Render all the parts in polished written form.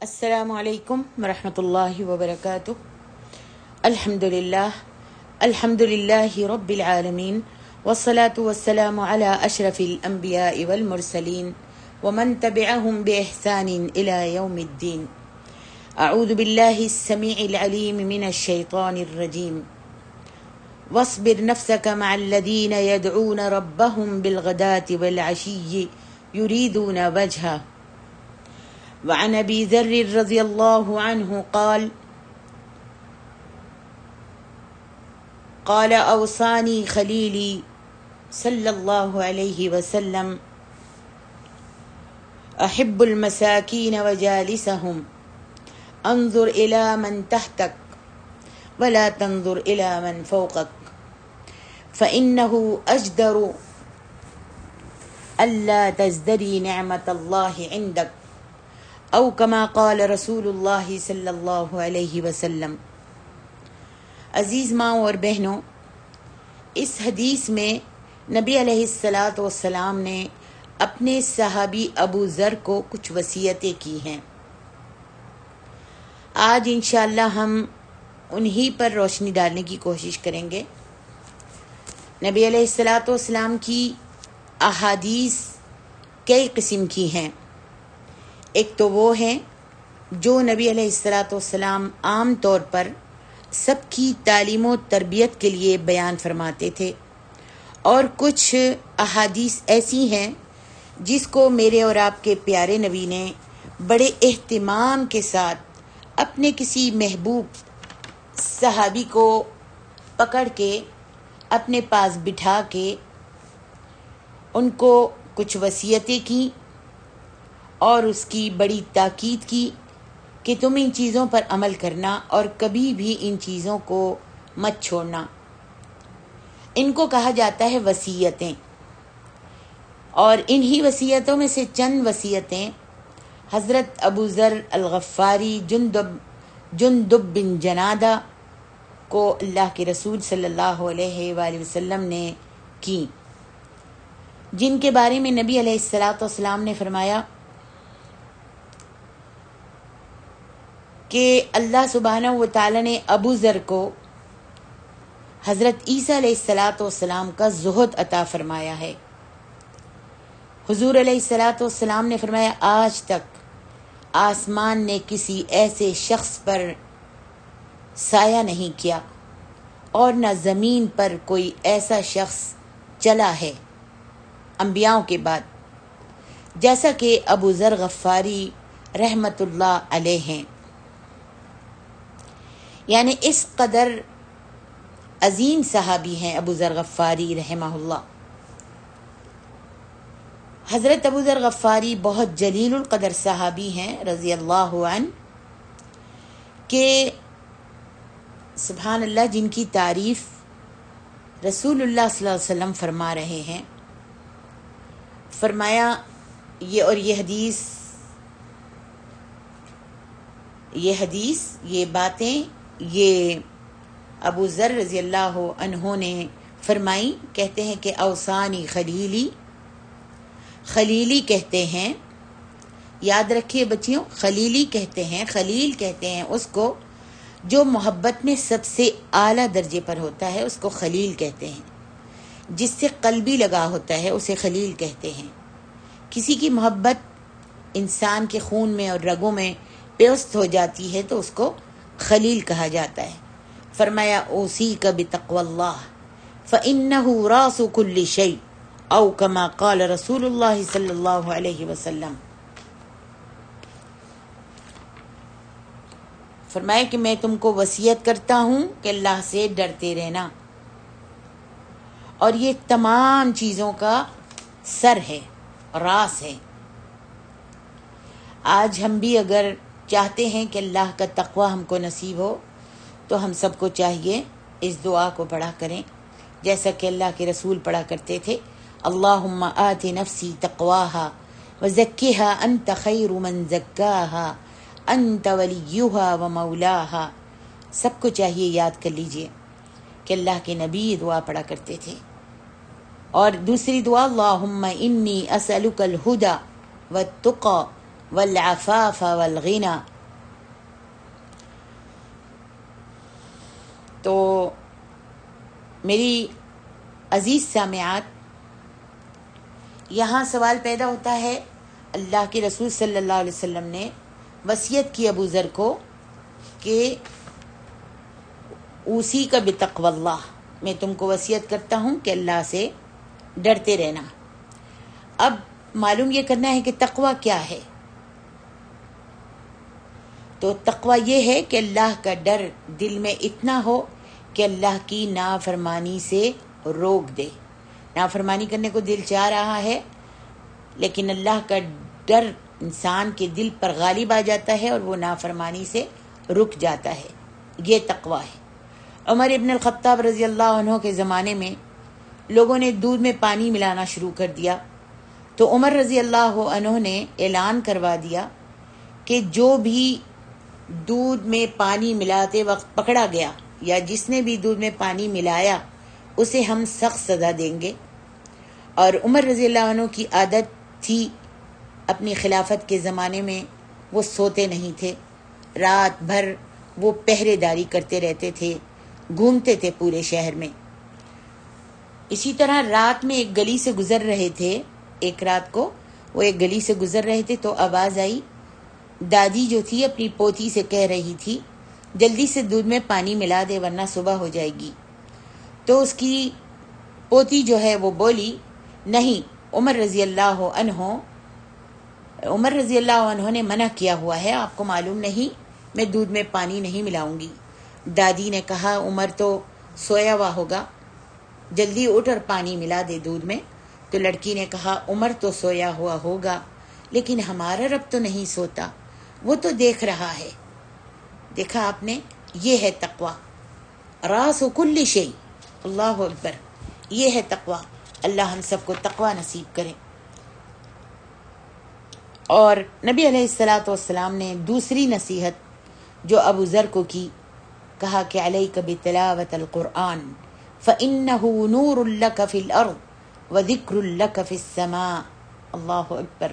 السلام علیکم ورحمۃ اللہ وبرکاتہ۔ الحمد للہ رب العالمین والصلاة والسلام علی اشرف الانبیاء والمرسلین ومن تبعهم بإحسان الى یوم الدین۔ اعوذ باللہ السمیع العلیم من الشیطان الرجیم۔ واصبر نفسك مع الذین يدعون ربهم بالغداة والعشی یریدون وجهه۔ وعن ابی ذر رضی اللہ عنہ قال اوصانی خلیلی صلی اللہ علیہ وسلم احب المساکین وجالسهم انظر الى من تحتك ولا تنظر الى من فوقك فإنه اجدر الا تزدری نعمت اللہ عندك او کما قال رسول اللہ صلی اللہ علیہ وسلم۔ عزیز ماؤں اور بہنوں، اس حدیث میں نبی علیہ الصلاۃ والسلام نے اپنے صحابی ابو ذر کو کچھ وصیتیں کی ہیں۔ آج انشاءاللہ ہم انہی پر روشنی ڈالنے کی کوشش کریں گے۔ نبی علیہ الصلاۃ والسلام کی احادیث کئی قسم کی ہیں۔ ایک تو وہ ہیں جو نبی علیہ الصلاۃ والسلام عام طور پر سب کی تعلیم و تربیت کے لیے بیان فرماتے تھے، اور کچھ احادیث ایسی ہیں جس کو میرے اور آپ کے پیارے نبی نے بڑے اہتمام کے ساتھ اپنے کسی محبوب صحابی کو پکڑ کے اپنے پاس بٹھا کے ان کو کچھ وصیتیں کی اور اس کی بڑی تاکید کی کہ تم ان چیزوں پر عمل کرنا اور کبھی بھی ان چیزوں کو مت چھوڑنا۔ ان کو کہا جاتا ہے وصیتیں، اور انہی وصیتوں میں سے چند وصیتیں حضرت ابو ذر الغفاری جندب بن جنادہ کو اللہ کے رسول صلی اللہ علیہ وآلہ وسلم نے کی، جن کے بارے میں نبی علیہ الصلاۃ والسلام نے فرمایا کہ اللہ سبحانہ و تعالی نے ابو ذر کو حضرت عیسیٰ علیہ الصلاۃ والسلام کا زہد عطا فرمایا ہے۔ حضور علیہ الصلاۃ والسلام نے فرمایا، آج تک آسمان نے کسی ایسے شخص پر سایہ نہیں کیا اور نہ زمین پر کوئی ایسا شخص چلا ہے انبیاءوں کے بعد جیسا کہ ابو ذر غفاری رحمت اللہ علیہ ہیں۔ یعنی اس قدر عظیم صحابی ہیں ابو ذر غفاری رحمہ اللہ۔ حضرت ابو ذر غفاری بہت جلیل القدر صحابی ہیں رضی اللہ عنہ، کہ سبحان اللہ جن کی تعریف رسول اللہ صلی اللہ علیہ وسلم فرما رہے ہیں۔ فرمایا یہ باتیں یہ ابو ذر رضی اللہ عنہ نے فرمائی۔ کہتے ہیں کہ اوصانی خلیلی کہتے ہیں، یاد رکھیے بچیوں، خلیلی کہتے ہیں، خلیل کہتے ہیں اس کو جو محبت میں سب سے اعلیٰ درجے پر ہوتا ہے، اس کو خلیل کہتے ہیں۔ جس سے قلبی لگا ہوتا ہے اسے خلیل کہتے ہیں۔ کسی کی محبت انسان کے خون میں اور رگوں میں پیوست ہو جاتی ہے تو اس کو خلیل کہا جاتا ہے۔ فرمایا اوصیک بتقوی اللہ فإنہ راس کل شیء او کما قال رسول اللہ صلی اللہ علیہ وسلم۔ فرمایا کہ میں تم کو وصیت کرتا ہوں کہ اللہ سے ڈرتے رہنا، اور یہ تمام چیزوں کا سر ہے، راس ہے۔ آج ہم بھی اگر چاہتے ہیں کہ اللہ کا تقوی ہم کو نصیب ہو تو ہم سب کو چاہیے اس دعا کو پڑھا کریں، جیسا کہ اللہ کے رسول پڑھا کرتے تھے، اللہم آت نفسی تقواہا وزکھہا انت خیر من زکاہا انت ولیہا ومولاہا۔ سب کو چاہیے یاد کر لیجئے کہ اللہ کے نبی یہ دعا پڑھا کرتے تھے۔ اور دوسری دعا، اللہم انی اسألک الہدی والتقی والعفاف والغنى. تو میری عزیز سامعات، یہاں سوال پیدا ہوتا ہے، اللہ کے رسول صلی اللہ علیہ وسلم نے وصیت کی ابو ذر کو کہ اوصی کا بتقوی اللہ، میں تم کو وصیت کرتا ہوں کہ اللہ سے ڈرتے رہنا. اب معلوم یہ کرنا ہے کہ تقوی کیا ہے. تو تقوی یہ ہے کہ اللہ کا ڈر دل میں اتنا ہو کہ اللہ کی نافرمانی سے روک دے. نافرمانی کرنے کو دل چاہ رہا ہے، لیکن اللہ کا ڈر انسان کے دل پر غالب آ جاتا ہے اور وہ نافرمانی سے رک جاتا ہے. یہ تقوی ہے. عمر ابن الخطاب رضی اللہ عنہ کے زمانے میں لوگوں نے دودھ میں پانی ملانا شروع کر دیا، تو عمر رضی اللہ عنہ نے اعلان کروا دیا کہ جو بھی دودھ میں پانی ملاتے وقت پکڑا گیا یا جس نے بھی دودھ میں پانی ملایا اسے ہم سخت سزا دیں گے. اور عمر رضی اللہ عنہ کی عادت تھی، اپنی خلافت کے زمانے میں وہ سوتے نہیں تھے، رات بھر وہ پہرے داری کرتے رہتے تھے، گھومتے تھے پورے شہر میں. اسی طرح رات میں ایک گلی سے گزر رہے تھے، ایک رات کو وہ ایک گلی سے گزر رہے تھے تو آواز آئی. دادی جو تھی اپنی پوتی سے کہہ رہی تھی جلدی سے دودھ میں پانی ملا دے ورنہ صبح ہو جائے گی. تو اس کی پوتی جو ہے وہ بولی، نہیں، عمر رضی اللہ عنہ نے منع کیا ہوا ہے، آپ کو معلوم نہیں، میں دودھ میں پانی نہیں ملاؤں گی. دادی نے کہا عمر تو سویا ہوا ہوگا، جلدی اٹھ اور پانی ملا دے دودھ میں. تو لڑکی نے کہا عمر تو سویا ہوا ہوگا لیکن ہمارا رب تو نہیں سوتا، وہ تو دیکھ رہا ہے. دیکھا آپ نے، یہ ہے تقوی، راس کل شیء. اللہ اکبر، یہ ہے تقوی. اللہ ہم سب کو تقوی نصیب کرے. اور نبی علیہ الصلاۃ والسلام نے دوسری نصیحت جو ابو ذر کو کی، کہا کہ علیک بتلاوت القرآن فإنه نور لک فی الارض وذکر لک فی السماء. اللہ اکبر.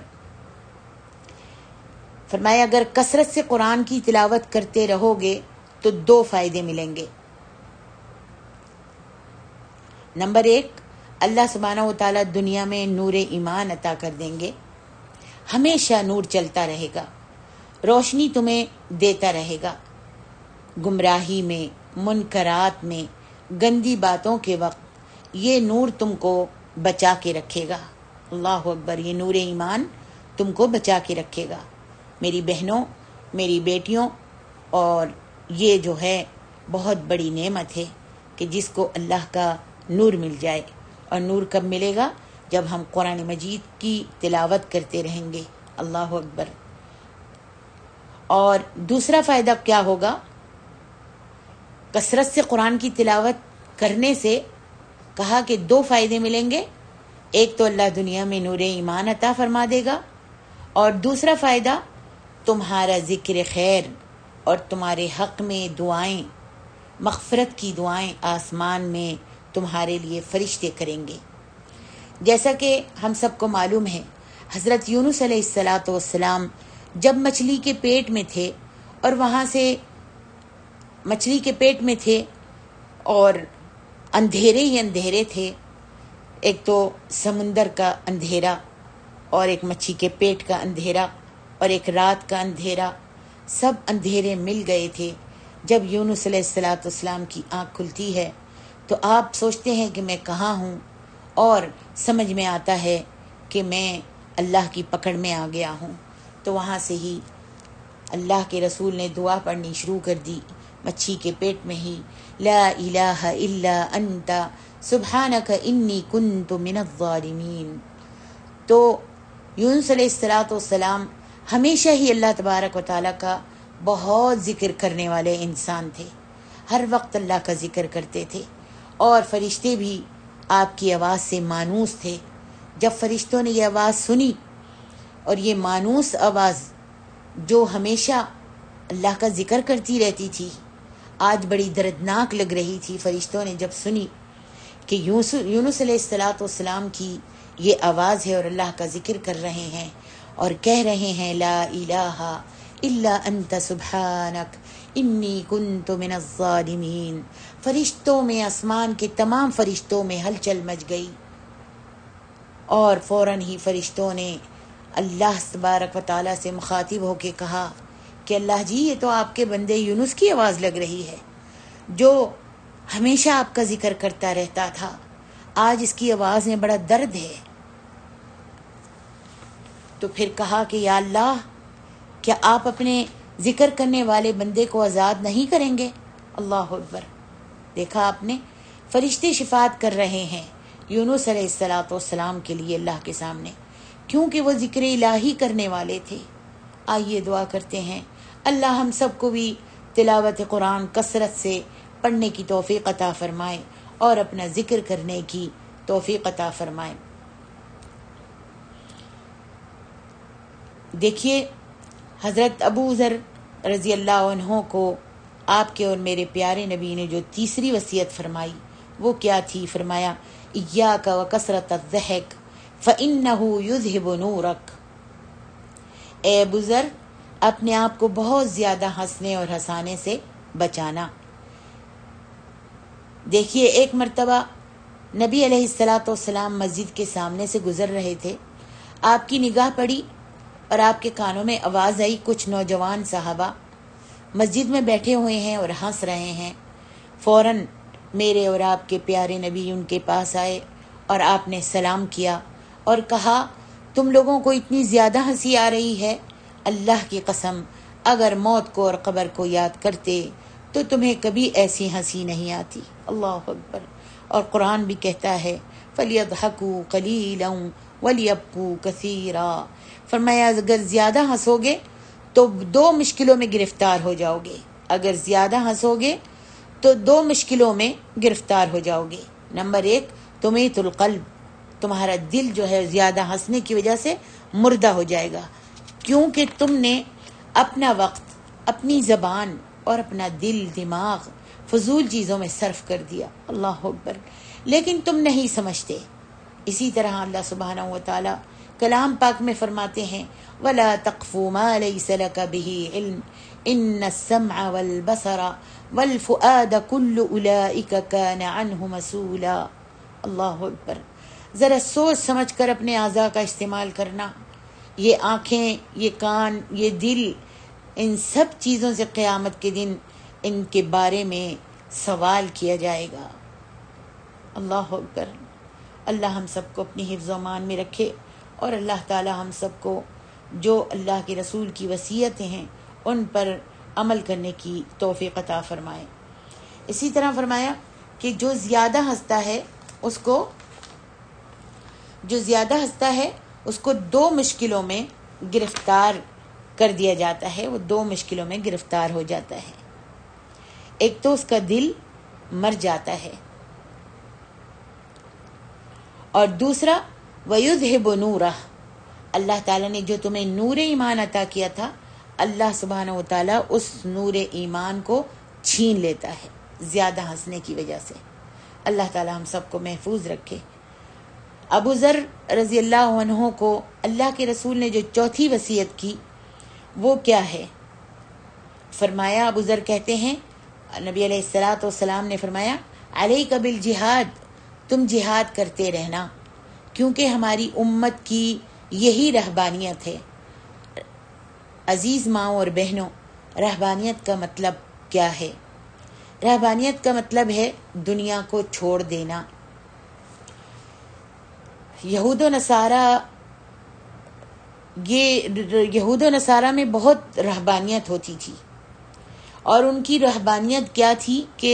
فرمایا اگر کثرت سے قرآن کی تلاوت کرتے رہو گے تو دو فائدے ملیں گے. نمبر ایک، اللہ سبحانہ و تعالیٰ دنیا میں نور ایمان عطا کر دیں گے، ہمیشہ نور چلتا رہے گا، روشنی تمہیں دیتا رہے گا. گمراہی میں، منکرات میں، گندی باتوں کے وقت یہ نور تم کو بچا کے رکھے گا. اللہ اکبر، یہ نور ایمان تم کو بچا کے رکھے گا. میری بہنوں، میری بیٹیوں، اور یہ جو ہے بہت بڑی نعمت ہے کہ جس کو اللہ کا نور مل جائے. اور نور کب ملے گا؟ جب ہم قرآن مجید کی تلاوت کرتے رہیں گے. اللہ اکبر. اور دوسرا فائدہ کیا ہوگا؟ کثرت سے قرآن کی تلاوت کرنے سے کہا کہ دو فائدے ملیں گے. ایک تو اللہ دنیا میں نور ایمان عطا فرما دے گا، اور دوسرا فائدہ تمہارا ذکر خیر اور تمہارے حق میں دعائیں، مغفرت کی دعائیں آسمان میں تمہارے لیے فرشتے کریں گے. جیسا کہ ہم سب کو معلوم ہے، حضرت یونس علیہ السلام جب مچھلی کے پیٹ میں تھے اور وہاں سے مچھلی کے پیٹ میں تھے اور اندھیرے ہی اندھیرے تھے، ایک تو سمندر کا اندھیرا اور ایک مچھی کے پیٹ کا اندھیرا اور ایک رات کا اندھیرا، سب اندھیرے مل گئے تھے. جب یونس علیہ السلام کی آنکھ کھلتی ہے تو آپ سوچتے ہیں کہ میں کہاں ہوں، اور سمجھ میں آتا ہے کہ میں اللہ کی پکڑ میں آ گیا ہوں. تو وہاں سے ہی اللہ کے رسول نے دعا پڑھنی شروع کر دی مچھی کے پیٹ میں ہی، لا الہ الا انت سبحانک انی کنت من الظالمین. تو یونس علیہ السلام ہمیشہ ہی اللہ تبارک و تعالیٰ کا بہت ذکر کرنے والے انسان تھے، ہر وقت اللہ کا ذکر کرتے تھے. اور فرشتے بھی آپ کی آواز سے مانوس تھے. جب فرشتوں نے یہ آواز سنی، اور یہ مانوس آواز جو ہمیشہ اللہ کا ذکر کرتی رہتی تھی، آج بڑی دردناک لگ رہی تھی. فرشتوں نے جب سنی کہ یونس علیہ السلام کی یہ آواز ہے اور اللہ کا ذکر کر رہے ہیں، اور کہہ رہے ہیں لا الہ الا انت سبحانک انی کنت من الظالمین۔ فرشتوں میں، آسمان کے تمام فرشتوں میں ہلچل مچ گئی، اور فوراً ہی فرشتوں نے اللہ تبارک و تعالیٰ سے مخاطب ہو کے کہا کہ اللہ جی، یہ تو آپ کے بندے یونس کی آواز لگ رہی ہے جو ہمیشہ آپ کا ذکر کرتا رہتا تھا، آج اس کی آواز میں بڑا درد ہے۔ تو پھر کہا کہ یا اللہ، کیا آپ اپنے ذکر کرنے والے بندے کو آزاد نہیں کریں گے؟ اللہ اکبر! دیکھا آپ نے، فرشتے شفاعت کر رہے ہیں یونس علیہ السلام کے لیے اللہ کے سامنے، کیونکہ وہ ذکر الہی کرنے والے تھے۔ آئیے دعا کرتے ہیں اللہ ہم سب کو بھی تلاوت قرآن کثرت سے پڑھنے کی توفیق عطا فرمائے اور اپنا ذکر کرنے کی توفیق عطا فرمائے۔ دیکھیے، حضرت ابو ذر رضی اللہ عنہ کو آپ کے اور میرے پیارے نبی نے جو تیسری وصیت فرمائی وہ کیا تھی؟ فرمایا ایاک وکثرت الضحک فإنہ یذہب نورک۔ اے ابو ذر، اپنے آپ کو بہت زیادہ ہنسنے اور ہنسانے سے بچانا۔ دیکھیے، ایک مرتبہ نبی علیہ السلام مسجد کے سامنے سے گزر رہے تھے، آپ کی نگاہ پڑی اور آپ کے کانوں میں آواز آئی، کچھ نوجوان صحابہ مسجد میں بیٹھے ہوئے ہیں اور ہنس رہے ہیں۔ فوراً میرے اور آپ کے پیارے نبی ان کے پاس آئے اور آپ نے سلام کیا اور کہا، تم لوگوں کو اتنی زیادہ ہنسی آ رہی ہے، اللہ کی قسم اگر موت کو اور قبر کو یاد کرتے تو تمہیں کبھی ایسی ہنسی نہیں آتی۔ اللہ اکبر! اور قرآن بھی کہتا ہے فَلْيَضْحَكُوا قَلِيلًا وَلْيَبْكُوا كَثِيرًا۔ فرمایا اگر زیادہ ہنسو گے تو 2 مشکلوں میں گرفتار ہو جاؤ گے، اگر زیادہ ہنسو گے تو 2 مشکلوں میں گرفتار ہو جاؤ گے۔ نمبر 1، تمیت القلب، تمہارا دل جو ہے زیادہ ہنسنے کی وجہ سے مردہ ہو جائے گا، کیونکہ تم نے اپنا وقت، اپنی زبان اور اپنا دل، دماغ فضول چیزوں میں صرف کر دیا۔ اللہ اکبر! لیکن تم نہیں سمجھتے۔ اسی طرح اللہ سبحانہ و تعالی کلام پاک میں فرماتے ہیں وَلَا تَقْفُ مَا لَيْسَ لَكَ بِهِ عِلْمٌ إِنَّ السَّمْعَ وَالْبَصَرَ وَالْفُؤَادَ كُلُّ أُولَئِكَ كَانَ عَنْهُ مَسْئُولًا۔ اللہ اکبر! ذرا سوچ سمجھ کر اپنے اعضاء کا استعمال کرنا۔ یہ آنکھیں، یہ کان، یہ دل، ان سب چیزوں سے قیامت کے دن ان کے بارے میں سوال کیا جائے گا۔ اللہ اکبر! اللہ ہم سب کو اپنی حفظ و امان میں رکھے، اور اللہ تعالی ہم سب کو جو اللہ کے رسول کی وصیتیں ہیں ان پر عمل کرنے کی توفیق عطا فرمائے۔ اسی طرح فرمایا کہ جو زیادہ ہنستا ہے اس کو 2 مشکلوں میں گرفتار کر دیا جاتا ہے، وہ 2 مشکلوں میں گرفتار ہو جاتا ہے۔ ایک تو اس کا دل مر جاتا ہے، اور دوسرا وَيُذْهِبُ نُورَهُ، اللہ تعالیٰ نے جو تمہیں نور ایمان عطا کیا تھا، اللہ سبحانہ و تعالیٰ اس نور ایمان کو چھین لیتا ہے زیادہ ہنسنے کی وجہ سے۔ اللہ تعالیٰ ہم سب کو محفوظ رکھے۔ ابو ذر رضی اللہ عنہ کو اللہ کے رسول نے جو چوتھی وصیت کی وہ کیا ہے؟ فرمایا، ابو ذر کہتے ہیں نبی علیہ السلام نے فرمایا علیک بالجہاد، تم جہاد کرتے رہنا، کیونکہ ہماری امت کی یہی رہبانیت ہے۔ عزیز ماؤں اور بہنوں، رہبانیت کا مطلب کیا ہے؟ رہبانیت کا مطلب ہے دنیا کو چھوڑ دینا۔ یہود و نصارہ میں بہت رہبانیت ہوتی تھی، اور ان کی رہبانیت کیا تھی کہ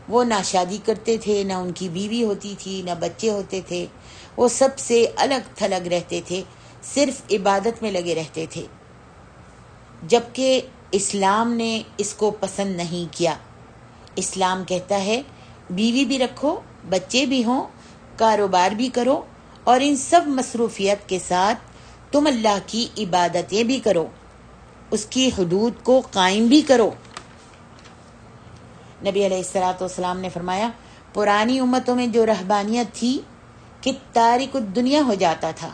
وہ نہ شادی کرتے تھے، نہ ان کی بیوی ہوتی تھی، نہ بچے ہوتے تھے، وہ سب سے الگ تھلگ رہتے تھے، صرف عبادت میں لگے رہتے تھے، جبکہ اسلام نے اس کو پسند نہیں کیا۔ اسلام کہتا ہے بیوی بھی رکھو، بچے بھی ہوں، کاروبار بھی کرو، اور ان سب مصروفیت کے ساتھ تم اللہ کی عبادتیں بھی کرو، اس کی حدود کو قائم بھی کرو۔ نبی علیہ السلام نے فرمایا پرانی امتوں میں جو رہبانیت تھی کہ تارک الدنیا ہو جاتا تھا،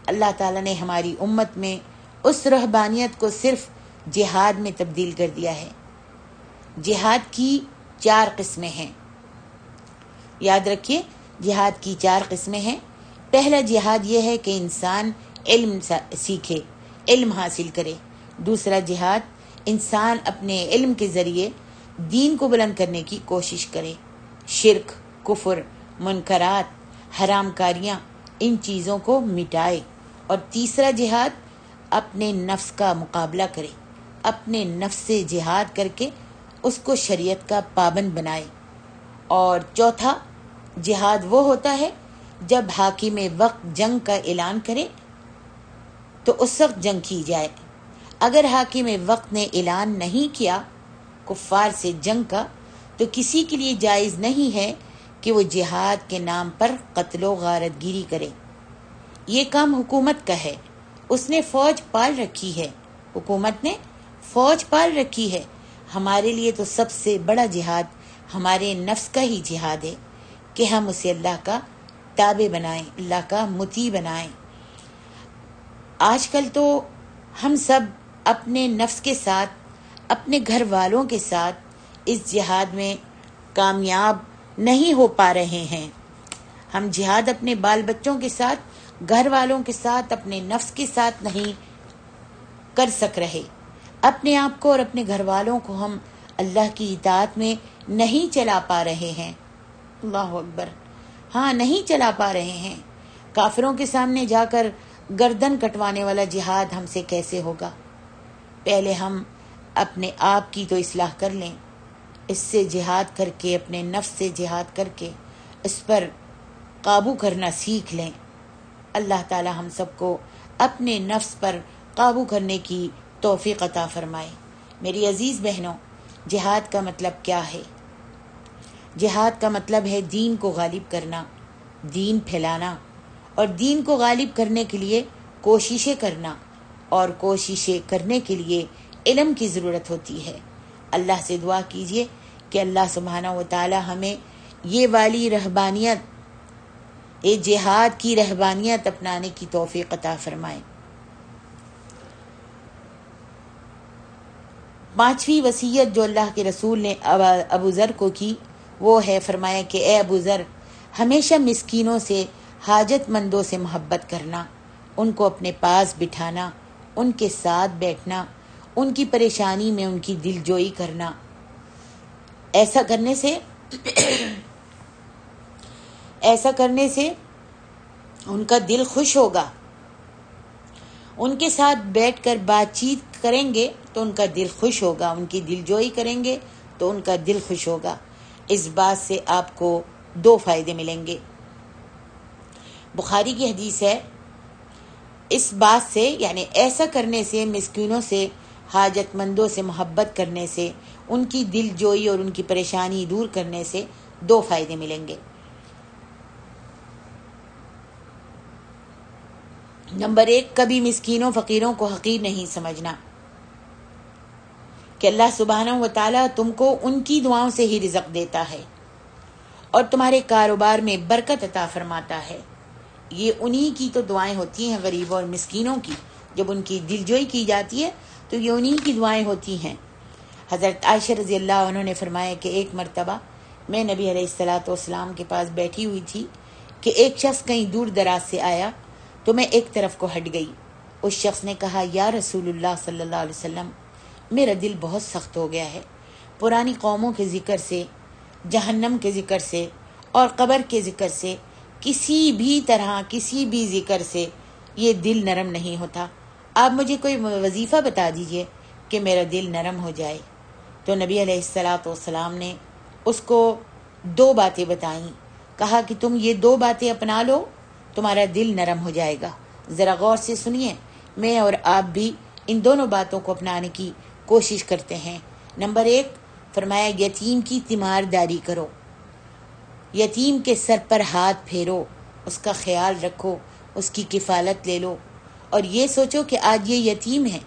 اللہ تعالیٰ نے ہماری امت میں اس رہبانیت کو صرف جہاد میں تبدیل کر دیا ہے۔ جہاد کی 4 قسمیں ہیں، یاد رکھیے، جہاد کی 4 قسمیں ہیں۔ پہلا جہاد یہ ہے کہ انسان علم سیکھے، علم حاصل کرے۔ دوسرا جہاد انسان اپنے علم کے ذریعے دین کو بلند کرنے کی کوشش کرے، شرک، کفر، منکرات، حرام کاریاں، ان چیزوں کو مٹائے۔ اور تیسرا جہاد اپنے نفس کا مقابلہ کرے، اپنے نفس سے جہاد کر کے اس کو شریعت کا پابند بنائے۔ اور چوتھا جہاد وہ ہوتا ہے جب حاکم وقت جنگ کا اعلان کرے تو اس وقت جنگ کی جائے۔ اگر حاکم وقت نے اعلان نہیں کیا کفار سے جنگ کا تو کسی کے لیے جائز نہیں ہے کہ وہ جہاد کے نام پر قتل و غارت گیری کرے۔ یہ کام حکومت کا ہے، اس نے فوج پال رکھی ہے، حکومت نے فوج پال رکھی ہے۔ ہمارے لیے تو سب سے بڑا جہاد ہمارے نفس کا ہی جہاد ہے کہ ہم اسے اللہ کا تابع بنائیں، اللہ کا مطیع بنائیں۔ آج کل تو ہم سب اپنے نفس کے ساتھ، اپنے گھر والوں کے ساتھ اس جہاد میں کامیاب نہیں ہو پا رہے ہیں۔ ہم جہاد اپنے بال بچوں کے ساتھ، گھر والوں کے ساتھ، اپنے نفس کے ساتھ نہیں کر سک رہے۔ اپنے آپ کو اور اپنے گھر والوں کو ہم اللہ کی اطاعت میں نہیں چلا پا رہے ہیں۔ اللہ اکبر، ہاں نہیں چلا پا رہے ہیں۔ کافروں کے سامنے جا کر گردن کٹوانے والا جہاد ہم سے کیسے ہوگا؟ پہلے ہم اپنے آپ کی تو اصلاح کر لیں، اس سے جہاد کر کے، اپنے نفس سے جہاد کر کے اس پر قابو کرنا سیکھ لیں۔ اللہ تعالی ہم سب کو اپنے نفس پر قابو کرنے کی توفیق عطا فرمائے۔ میری عزیز بہنوں، جہاد کا مطلب کیا ہے؟ جہاد کا مطلب ہے دین کو غالب کرنا، دین پھیلانا، اور دین کو غالب کرنے کے لیے کوششیں کرنا، اور کوششیں کرنے کے لیے علم کی ضرورت ہوتی ہے۔ اللہ سے دعا کیجئے کہ اللہ سبحانہ و تعالی ہمیں یہ والی رہبانیت، یہ جہاد کی رہبانیت اپنانے کی توفیق عطا فرمائے۔ 5ویں وصیت جو اللہ کے رسول نے ابو ذر کو کی وہ ہے، فرمایا کہ اے ابو ذر، ہمیشہ مسکینوں سے، حاجت مندوں سے محبت کرنا، ان کو اپنے پاس بٹھانا، ان کے ساتھ بیٹھنا، ان کی پریشانی میں ان کی دل جوئی کرنا۔ ایسا کرنے سے ان کا دل خوش ہوگا۔ ان کے ساتھ بیٹھ کر بات چیت کریں گے تو ان کا دل خوش ہوگا، ان کی دل جوئی کریں گے تو ان کا دل خوش ہوگا۔ اس بات سے آپ کو 2 فائدے ملیں گے۔ بخاری کی حدیث ہے، اس بات سے یعنی ایسا کرنے سے، مسکینوں سے، حاجت مندوں سے محبت کرنے سے، ان کی دل جوئی اور ان کی پریشانی دور کرنے سے 2 فائدے ملیں گے۔ نمبر 1، کبھی مسکینوں فقیروں کو حقیر نہیں سمجھنا، کہ اللہ سبحانہ و تعالیٰ تم کو ان کی دعاؤں سے ہی رزق دیتا ہے اور تمہارے کاروبار میں برکت عطا فرماتا ہے۔ یہ انہی کی تو دعائیں ہوتی ہیں، غریبوں اور مسکینوں کی، جب ان کی دلجوئی کی جاتی ہے تو یہ انہی کی دعائیں ہوتی ہیں۔ حضرت عائشہ رضی اللہ عنہ نے فرمایا کہ ایک مرتبہ میں نبی علیہ الصلاۃ والسلام کے پاس بیٹھی ہوئی تھی کہ ایک شخص کہیں دور دراز سے آیا تو میں ایک طرف کو ہٹ گئی۔ اس شخص نے کہا، یا رسول اللہ صلی اللہ علیہ وسلم، میرا دل بہت سخت ہو گیا ہے، پرانی قوموں کے ذکر سے، جہنم کے ذکر سے اور قبر کے ذکر سے، کسی بھی طرح، کسی بھی ذکر سے یہ دل نرم نہیں ہوتا۔ آپ مجھے کوئی وظیفہ بتا دیجئے کہ میرا دل نرم ہو جائے۔ تو نبی علیہ الصلاۃ والسلام نے اس کو 2 باتیں بتائیں، کہا کہ تم یہ 2 باتیں اپنا لو، تمہارا دل نرم ہو جائے گا۔ ذرا غور سے سنیے، میں اور آپ بھی ان دونوں باتوں کو اپنانے کی کوشش کرتے ہیں۔ نمبر 1، فرمایا یتیم کی تیمارداری کرو، یتیم کے سر پر ہاتھ پھیرو، اس کا خیال رکھو، اس کی کفالت لے لو، اور یہ سوچو کہ آج یہ یتیم ہے،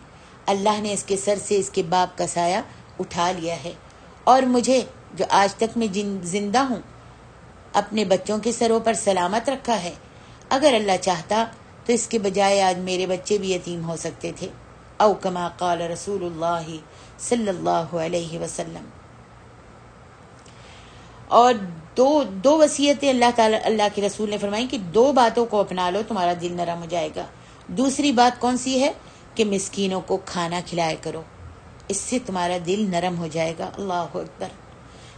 اللہ نے اس کے سر سے اس کے باپ کا سایہ اٹھا لیا ہے، اور مجھے جو آج تک میں زندہ ہوں اپنے بچوں کے سروں پر سلامت رکھا ہے۔ اگر اللہ چاہتا تو اس کے بجائے آج میرے بچے بھی یتیم ہو سکتے تھے. او کما قال رسول اللہ صلی اللہ علیہ وسلم. اور دو وصیتیں اللہ کے رسول نے فرمائی کہ 2 باتوں کو اپنا لو تمہارا دل نرم ہو جائے گا. دوسری بات کون سی ہے؟ کہ مسکینوں کو کھانا کھلایا کرو، اس سے تمہارا دل نرم ہو جائے گا. اللہ اکبر.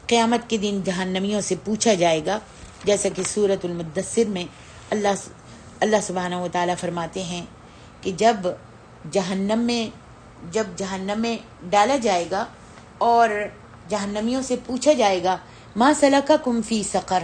قیامت کے دن جہنمیوں سے پوچھا جائے گا، جیسا کہ سورۃ المدثر میں اللہ سبحانہ و تعالیٰ فرماتے ہیں کہ جب جہنم میں ڈالا جائے گا اور جہنمیوں سے پوچھا جائے گا ما سلککم فی سقر،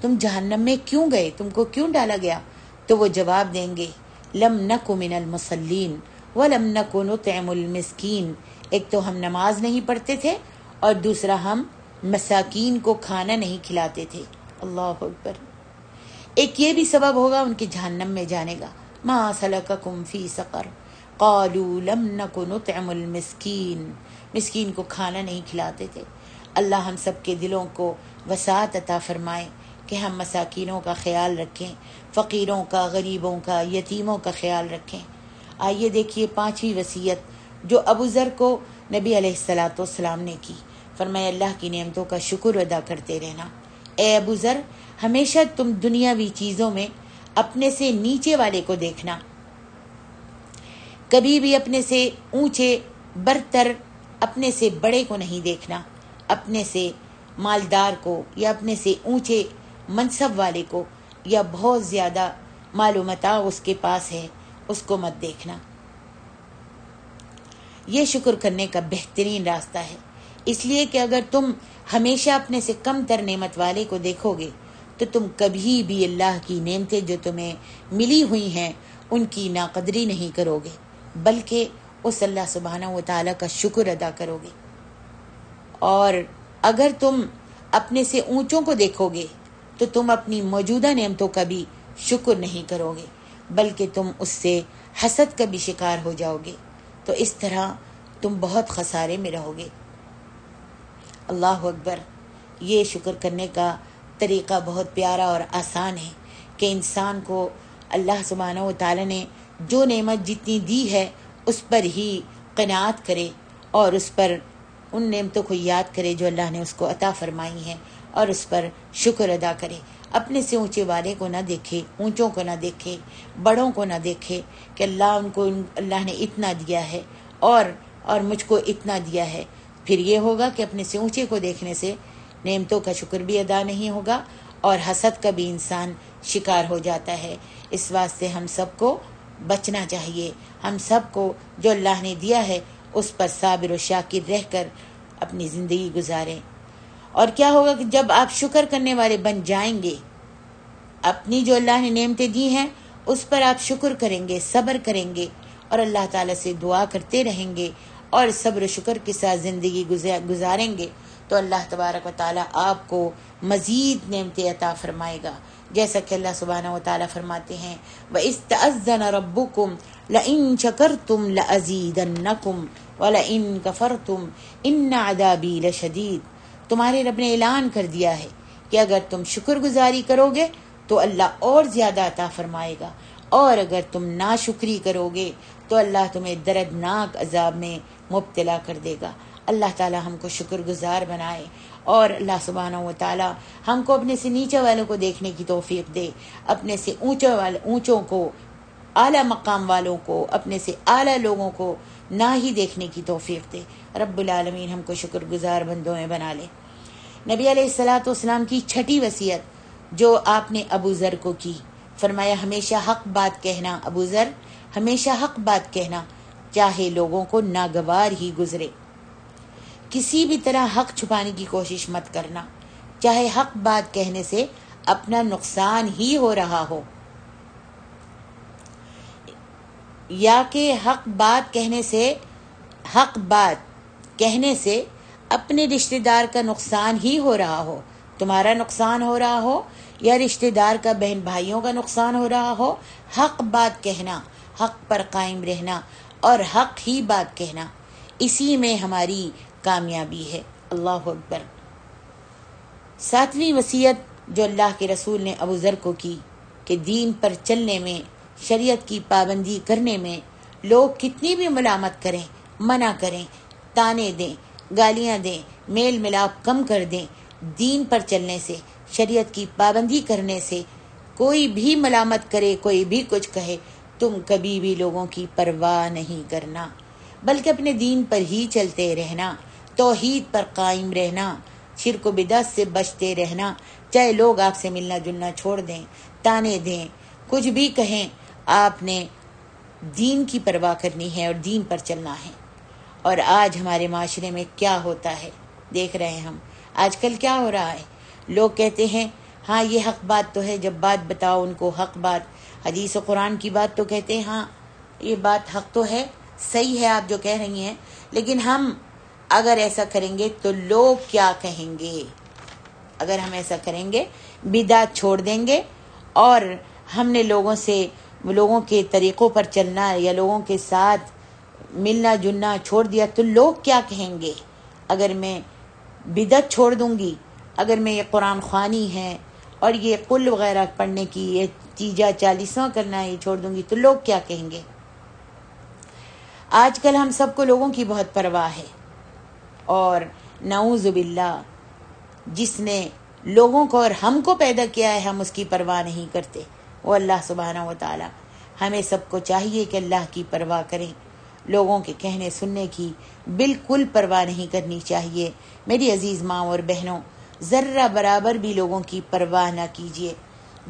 تم جہنم میں کیوں گئے، تم کو کیوں ڈالا گیا؟ تو وہ جواب دیں گے لم نک من المصلین ولم نک نطعم المسکین. ایک تو ہم نماز نہیں پڑھتے تھے اور دوسرا ہم مساکین کو کھانا نہیں کھلاتے تھے. اللہ اکبر. ایک یہ بھی سبب ہوگا ان کے جہنم میں جانے گا. ما سلککم فی سقر قالوا لم نک نطعم المسکین، مسکین کو کھانا نہیں کھلاتے تھے. اللہ ہم سب کے دلوں کو وسعت عطا فرمائے کہ ہم مساکینوں کا خیال رکھیں، فقیروں کا، غریبوں کا، یتیموں کا خیال رکھیں. آئیے دیکھیے 5ویں وصیت جو ابو ذر کو نبی علیہ الصلاۃ والسلام نے کی. فرمایا اللہ کی نعمتوں کا شکر ادا کرتے رہنا. اے ابو ذر، ہمیشہ تم دنیاوی چیزوں میں اپنے سے نیچے والے کو دیکھنا، کبھی بھی اپنے سے اونچے برتر، اپنے سے بڑے کو نہیں دیکھنا. اپنے سے مالدار کو یا اپنے سے اونچے منصب والے کو یا بہت زیادہ مال و متاع اس کے پاس ہے اس کو مت دیکھنا. یہ شکر کرنے کا بہترین راستہ ہے. اس لیے کہ اگر تم ہمیشہ اپنے سے کم تر نعمت والے کو دیکھو گے تو تم کبھی بھی اللہ کی نعمتیں جو تمہیں ملی ہوئی ہیں ان کی ناقدری نہیں کرو گے، بلکہ اس اللہ سبحانہ و تعالیٰ کا شکر ادا کرو گے. اور اگر تم اپنے سے اونچوں کو دیکھو گے تو تم اپنی موجودہ نعمتوں کا بھی شکر نہیں کرو گے، بلکہ تم اس سے حسد کا بھی شکار ہو جاؤ گے. تو اس طرح تم بہت خسارے میں رہو گے. اللہ اکبر. یہ شکر کرنے کا طریقہ بہت پیارا اور آسان ہے کہ انسان کو اللہ سبحانہ و تعالیٰ نے جو نعمت جتنی دی ہے اس پر ہی قناعت کرے اور اس پر ان نعمتوں کو یاد کرے جو اللہ نے اس کو عطا فرمائی ہیں اور اس پر شکر ادا کرے. اپنے سے اونچے والے کو نہ دیکھے، اونچوں کو نہ دیکھے، بڑوں کو نہ دیکھے کہ اللہ نے اتنا دیا ہے اور مجھ کو اتنا دیا ہے. پھر یہ ہوگا کہ اپنے سے اونچے کو دیکھنے سے نعمتوں کا شکر بھی ادا نہیں ہوگا اور حسد کا بھی انسان شکار ہو جاتا ہے. اس واسطے ہم سب کو بچنا چاہیے. ہم سب کو جو اللہ نے دیا ہے اس پر صابر و شاکر رہ کر اپنی زندگی گزاریں. اور کیا ہوگا کہ جب آپ شکر کرنے والے بن جائیں گے، اپنی جو اللہ نے نعمتیں دی ہیں اس پر آپ شکر کریں گے، صبر کریں گے اور اللہ تعالیٰ سے دعا کرتے رہیں گے اور صبر و شکر کے ساتھ زندگی گزاریں گے تو اللہ تبارک و تعالیٰ آپ کو مزید نعمتیں عطا فرمائے گا. جیسا کہ اللہ سبحانہ و تعالیٰ فرماتے ہیں وَإِذْ تَأَذَّنَ رَبُّكُمْ لَإِن شَكَرْتُمْ لَأَزِيدَنَّكُمْ وَلَئِن كَفَرْتُمْ إِنَّ عَذَابِي لَشَدِيدٌ. تمہارے رب نے اعلان کر دیا ہے کہ اگر تم شکر گزاری کرو گے تو اللہ اور زیادہ عطا فرمائے گا، اور اگر تم ناشکری کرو گے تو اللہ تمہیں دردناک عذاب میں مبتلا کر دے گا. اللہ تعالی ہم کو شکر گزار بنائے اور اللہ سبحانہ و تعالی ہم کو اپنے سے نیچے والوں کو دیکھنے کی توفیق دے، اپنے سے اونچوں کو، اعلیٰ مقام والوں کو، اپنے سے اعلیٰ لوگوں کو نہ ہی دیکھنے کی توفیق دے. رب العالمین ہم کو شکر گزار بندوں میں بنا لے. نبی علیہ الصلاۃ والسلام کی 6ٹھی وصیت جو آپ نے ابو ذر کو کی، فرمایا ہمیشہ حق بات کہنا. ابو ذر، ہمیشہ حق بات کہنا، چاہے لوگوں کو ناگوار ہی گزرے. کسی بھی طرح حق چھپانے کی کوشش مت کرنا، چاہے حق بات کہنے سے اپنا نقصان ہی ہو رہا ہو، یا کہ حق بات کہنے سے اپنے رشتہ دار کا نقصان ہی ہو رہا ہو، تمہارا نقصان ہو رہا ہو یا رشتہ دار کا، بہن بھائیوں کا نقصان ہو رہا ہو. حق بات کہنا، حق پر قائم رہنا اور حق ہی بات کہنا، اسی میں ہماری کامیابی ہے. اللہ اکبر. 7ویں وصیت جو اللہ کے رسول نے ابو ذر کو کی کہ دین پر چلنے میں شریعت کی پابندی کرنے میں لوگ کتنی بھی ملامت کریں، منع کریں، تانے دیں، گالیاں دیں، میل ملاپ کم کر دیں، دین پر چلنے سے، شریعت کی پابندی کرنے سے کوئی بھی ملامت کرے، کوئی بھی کچھ کہے، تم کبھی بھی لوگوں کی پرواہ نہیں کرنا، بلکہ اپنے دین پر ہی چلتے رہنا، توحید پر قائم رہنا، شرک و بدعت سے بچتے رہنا، چاہے لوگ آپ سے ملنا جلنا چھوڑ دیں، تانے دیں، کچھ بھی کہیں، آپ نے دین کی پرواہ کرنی ہے اور دین پر چلنا ہے۔ اور آج ہمارے معاشرے میں کیا ہوتا ہے دیکھ رہے ہیں ہم، آج کل کیا ہو رہا ہے، لوگ کہتے ہیں ہاں یہ حق بات تو ہے، جب بات بتاؤ ان کو حق بات، حدیث و قرآن کی بات، تو کہتے ہیں ہاں یہ بات حق تو ہے، صحیح ہے آپ جو کہہ رہی ہیں، لیکن ہم اگر ایسا کریں گے تو لوگ کیا کہیں گے؟ اگر ہم ایسا کریں گے، بدعت چھوڑ دیں گے اور ہم نے لوگوں کے طریقوں پر چلنا یا لوگوں کے ساتھ ملنا جلنا چھوڑ دیا تو لوگ کیا کہیں گے؟ اگر میں بدعت چھوڑ دوں گی، اگر میں یہ قرآن خوانی ہے اور یہ قل وغیرہ پڑھنے کی، یہ تیجا چالیسواں کرنا ہے، یہ چھوڑ دوں گی تو لوگ کیا کہیں گے؟ آج کل ہم سب کو لوگوں کی بہت پرواہ ہے، اور نعوذ باللہ جس نے لوگوں کو اور ہم کو پیدا کیا ہے ہم اس کی پرواہ نہیں کرتے، وہ اللہ سبحانہ و تعالی۔ ہمیں سب کو چاہیے کہ اللہ کی پرواہ کریں، لوگوں کے کہنے سننے کی بالکل پرواہ نہیں کرنی چاہیے۔ میری عزیز ماں اور بہنوں، ذرہ برابر بھی لوگوں کی پرواہ نہ کیجیے۔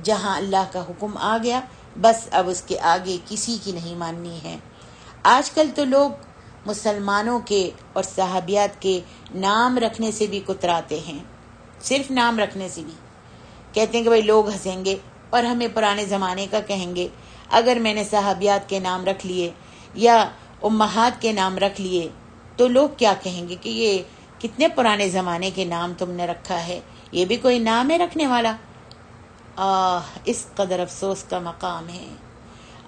جہاں اللہ کا حکم آ گیا بس اب اس کے آگے کسی کی نہیں ماننی ہے۔ آج کل تو لوگ مسلمانوں کے اور صحابیات کے نام رکھنے سے بھی کتراتے ہیں، صرف نام رکھنے سے بھی کہتے ہیں کہ بھائی لوگ ہنسیں گے اور ہمیں پرانے زمانے کا کہیں گے۔ اگر میں نے صحابیات کے نام رکھ لیے یا امہات کے نام رکھ لیے تو لوگ کیا کہیں گے کہ یہ کتنے پرانے زمانے کے نام تم نے رکھا ہے، یہ بھی کوئی نام ہے رکھنے والا؟ اس قدر افسوس کا مقام ہے۔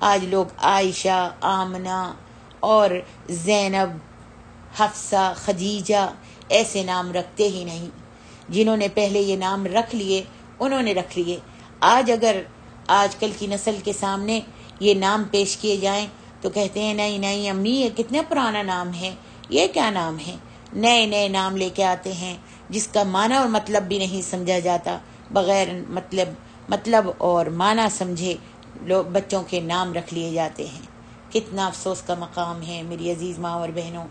آج لوگ عائشہ، آمنہ اور زینب، حفصہ، خدیجہ ایسے نام رکھتے ہی نہیں۔ جنہوں نے پہلے یہ نام رکھ لیے انہوں نے رکھ لیے۔ آج اگر آج کل کی نسل کے سامنے یہ نام پیش کیے جائیں تو کہتے ہیں نہیں نہیں امی یہ کتنا پرانا نام ہے، یہ کیا نام ہے؟ نئے نئے نام لے کے آتے ہیں جس کا معنی اور مطلب بھی نہیں سمجھا جاتا، بغیر مطلب اور معنی سمجھے لوگ بچوں کے نام رکھ لیے جاتے ہیں۔ کتنا افسوس کا مقام ہے میری عزیز ماں اور بہنوں۔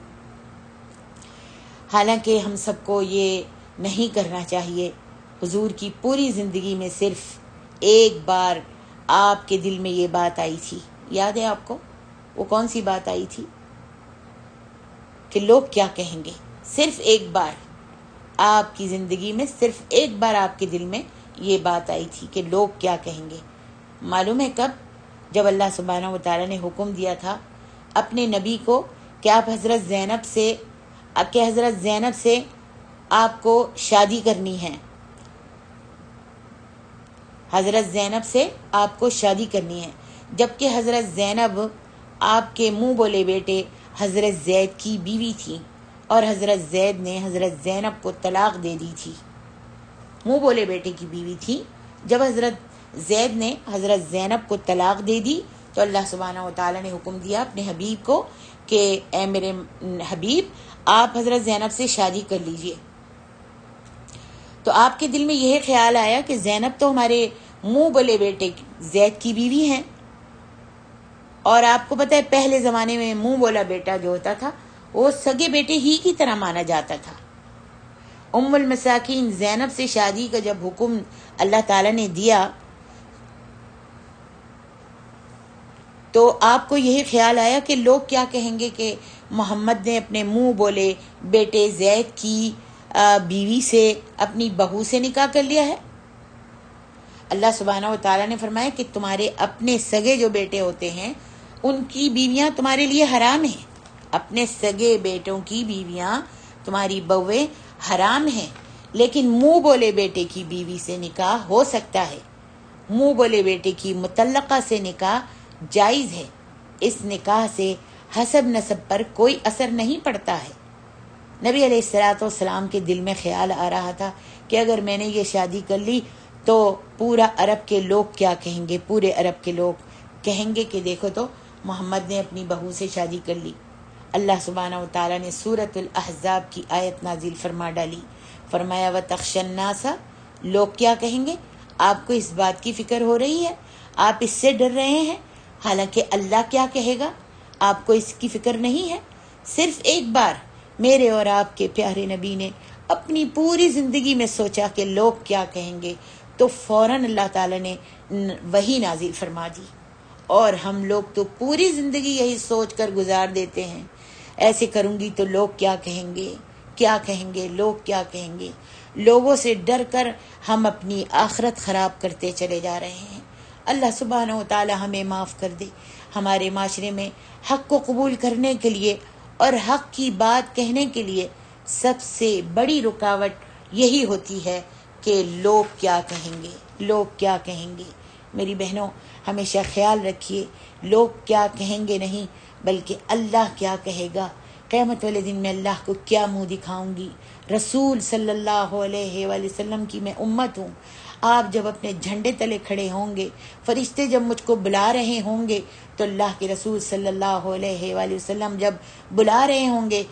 حالانکہ ہم سب کو یہ نہیں کرنا چاہیے۔ حضور کی پوری زندگی میں صرف ایک بار آپ کے دل میں یہ بات آئی تھی، یاد ہے آپ کو؟ وہ کون سی بات آئی تھی؟ کہ لوگ کیا کہیں گے۔ صرف ایک بار آپ کی زندگی میں، صرف ایک بار آپ کے دل میں یہ بات آئی تھی کہ لوگ کیا کہیں گے۔ معلوم ہے کب؟ جب اللہ سبحانہ و تعالیٰ نے حکم دیا تھا اپنے نبی کو کہ آپ حضرت زینب سے آپ کو شادی کرنی ہے، حضرت زینب سے آپ کو شادی کرنی ہے، جبکہ حضرت زینب آپ کے منہ بولے بیٹے حضرت زید کی بیوی تھی اور حضرت زید نے حضرت زینب کو طلاق دے دی تھی، منہ بولے بیٹے کی بیوی تھی۔ جب حضرت زید نے حضرت زینب کو طلاق دے دی تو اللہ سبحانہ و تعالیٰ نے حکم دیا اپنے حبیب کو کہ اے میرے حبیب آپ حضرت زینب سے شادی کر لیجئے۔ تو آپ کے دل میں یہ خیال آیا کہ زینب تو ہمارے منہ بولے بیٹے زید کی بیوی ہیں، اور آپ کو پتہ ہے پہلے زمانے میں منہ بولا بیٹا جو ہوتا تھا وہ سگے بیٹے ہی کی طرح مانا جاتا تھا۔ ام المساکین زینب سے شادی کا جب حکم اللہ تعالیٰ نے دیا تو آپ کو یہی خیال آیا کہ لوگ کیا کہیں گے کہ محمد نے اپنے منہ بولے بیٹے زید کی بیوی سے اپنی بہو سے نکاح کر لیا ہے۔ اللہ سبحانہ و تعالیٰ نے فرمایا کہ تمہارے اپنے سگے جو بیٹے ہوتے ہیں ان کی بیویاں تمہارے لیے حرام ہیں، اپنے سگے بیٹوں کی بیویاں تمہاری بہویں حرام ہیں، لیکن منہ بولے بیٹے کی بیوی سے نکاح ہو سکتا ہے، منہ بولے بیٹے کی مطلقہ سے نکاح جائز ہے۔ اس نکاح سے حسب نسب پر کوئی اثر نہیں پڑتا ہے۔ نبی علیہ السلام کے دل میں خیال آ رہا تھا کہ اگر میں نے یہ شادی کر لی تو پورا عرب کے لوگ کیا کہیں گے، پورے عرب کے لوگ کہیں گے کہ دیکھو تو محمد نے اپنی بہو سے شادی کر لی۔ اللہ سبحانہ و تعالیٰ نے سورۃ الاحزاب کی آیت نازل فرما ڈالی، فرمایا وَتَخْشَى النَّاسَ، لوگ کیا کہیں گے؟ آپ کو اس بات کی فکر ہو رہی ہے، آپ اس سے ڈر رہے ہیں، حالانکہ اللہ کیا کہے گا آپ کو اس کی فکر نہیں ہے۔ صرف ایک بار میرے اور آپ کے پیارے نبی نے اپنی پوری زندگی میں سوچا کہ لوگ کیا کہیں گے، تو فوراً اللہ تعالیٰ نے وحی نازل فرما دی، اور ہم لوگ تو پوری زندگی یہی سوچ کر گزار دیتے ہیں، ایسے کروں گی تو لوگ کیا کہیں گے، کیا کہیں گے، لوگ کیا کہیں گے۔ لوگوں سے ڈر کر ہم اپنی آخرت خراب کرتے چلے جا رہے ہیں۔ اللہ سبحانہ و تعالی ہمیں معاف کر دے۔ ہمارے معاشرے میں حق کو قبول کرنے کے لیے اور حق کی بات کہنے کے لیے سب سے بڑی رکاوٹ یہی ہوتی ہے کہ لوگ کیا کہیں گے، لوگ کیا کہیں گے۔ میری بہنوں، ہمیشہ خیال رکھیے، لوگ کیا کہیں گے نہیں، بلکہ اللہ کیا کہے گا۔ قیامت والے دن میں اللہ کو کیا منہ دکھاؤں گی؟ رسول صلی اللہ علیہ وآلہ وسلم کی میں امت ہوں۔ آپ جب اپنے جھنڈے تلے کھڑے ہوں گے، فرشتے جب مجھ کو بلا رہے ہوں گے، تو اللہ کے رسول صلی اللہ علیہ وآلہ وسلم جب بلا رہے ہوں گے،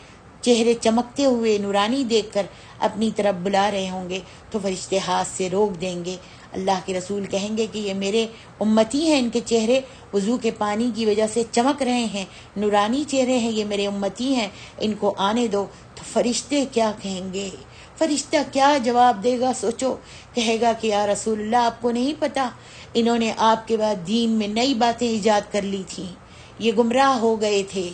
چہرے چمکتے ہوئے نورانی دیکھ کر اپنی طرف بلا رہے ہوں گے، تو فرشتے ہاتھ سے روک دیں گے۔ اللہ کے رسول کہیں گے کہ یہ میرے امتی ہیں، ان کے چہرے وضو کے پانی کی وجہ سے چمک رہے ہیں، نورانی چہرے ہیں، یہ میرے امتی ہیں، ان کو آنے دو۔ تو فرشتے کیا کہیں گے؟ فرشتہ کیا جواب دے گا؟ سوچو، کہے گا کہ یا رسول اللہ، آپ کو نہیں پتا، انہوں نے آپ کے بعد دین میں نئی باتیں ایجاد کر لی تھیں، یہ گمراہ ہو گئے تھے،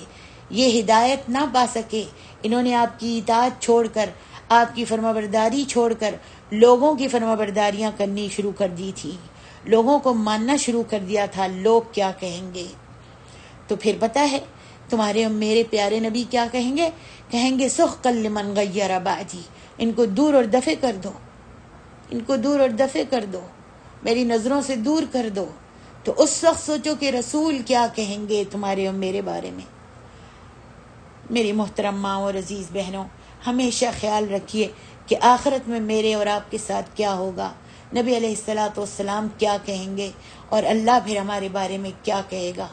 یہ ہدایت نہ پا سکے، انہوں نے آپ کی اطاعت چھوڑ کر، آپ کی فرمانبرداری چھوڑ کر لوگوں کی فرمانبرداریاں کرنی شروع کر دی تھی، لوگوں کو ماننا شروع کر دیا تھا، لوگ کیا کہیں گے؟ تو پھر پتہ ہے تمہارے اور میرے پیارے نبی کیا کہیں گے؟ کہیں گے سحقا لمن غیر بعدی، ان کو دور اور دفع کر دو، ان کو دور اور دفع کر دو، میری نظروں سے دور کر دو۔ تو اس وقت سوچو کہ رسول کیا کہیں گے تمہارے اور میرے بارے میں۔ میری محترم ماں اور عزیز بہنوں، ہمیشہ خیال رکھیے کہ آخرت میں میرے اور آپ کے ساتھ کیا ہوگا، نبی علیہ الصلاۃ والسلام کیا کہیں گے، اور اللہ پھر ہمارے بارے میں کیا کہے گا۔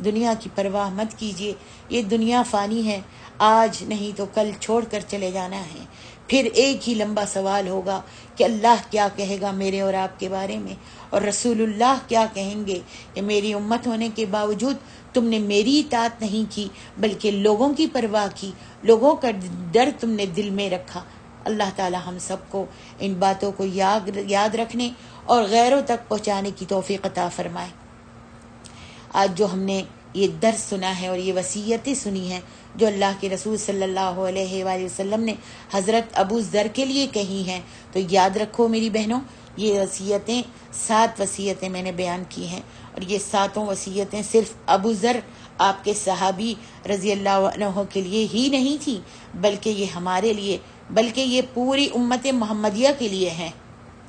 دنیا کی پرواہ مت کیجیے، یہ دنیا فانی ہے، آج نہیں تو کل چھوڑ کر چلے جانا ہے۔ پھر ایک ہی لمبا سوال ہوگا کہ اللہ کیا کہے گا میرے اور آپ کے بارے میں، اور رسول اللہ کیا کہیں گے کہ میری امت ہونے کے باوجود تم نے میری اطاعت نہیں کی، بلکہ لوگوں کی پرواہ کی، لوگوں کا ڈر تم نے دل میں رکھا۔ اللہ تعالی ہم سب کو ان باتوں کو یاد رکھنے اور غیروں تک پہنچانے کی توفیق عطا فرمائے۔ آج جو ہم نے یہ درس سنا ہے اور یہ وصیتیں سنی ہیں جو اللہ کے رسول صلی اللہ علیہ وآلہ وسلم نے حضرت ابو ذر کے لیے کہی ہیں، تو یاد رکھو میری بہنوں، یہ وصیتیں 7 وصیتیں میں نے بیان کی ہیں، اور یہ 7 وصیتیں صرف ابو ذر آپ کے صحابی رضی اللہ عنہ کے لیے ہی نہیں تھی، بلکہ یہ ہمارے لیے، بلکہ یہ پوری امت محمدیہ کے لیے ہیں۔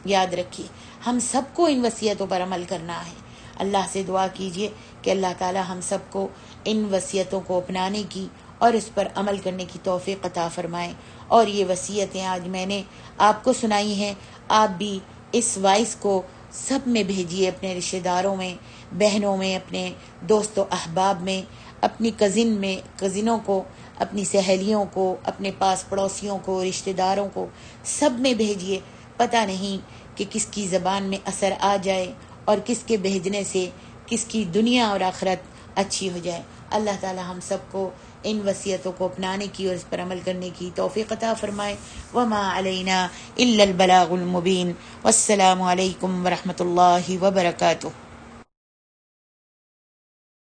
یاد رکھیے، ہم سب کو ان وصیتوں پر عمل کرنا ہے۔ اللہ سے دعا کیجئے کہ اللہ تعالی ہم سب کو ان وصیتوں کو اپنانے کی اور اس پر عمل کرنے کی توفیق عطا فرمائے۔ اور یہ وصیتیں آج میں نے آپ کو سنائی ہیں، آپ بھی اس وائس کو سب میں بھیجیے، اپنے رشتہ داروں میں، بہنوں میں، اپنے دوست و احباب میں، اپنی کزنوں کو، اپنی سہیلیوں کو، اپنے پاس پڑوسیوں کو، رشتہ داروں کو، سب میں بھیجیے۔ پتہ نہیں کہ کس کی زبان میں اثر آ جائے اور کس کے بھیجنے سے کس کی دنیا اور آخرت اچھی ہو جائے۔ اللہ تعالی ہم سب کو ان وصیتوں کو اپنانے کی اور اس پر عمل کرنے کی توفیق عطا فرمائے۔ وما علینا الا البلاغ المبین۔ والسلام علیکم ورحمۃ اللہ وبرکاتہ۔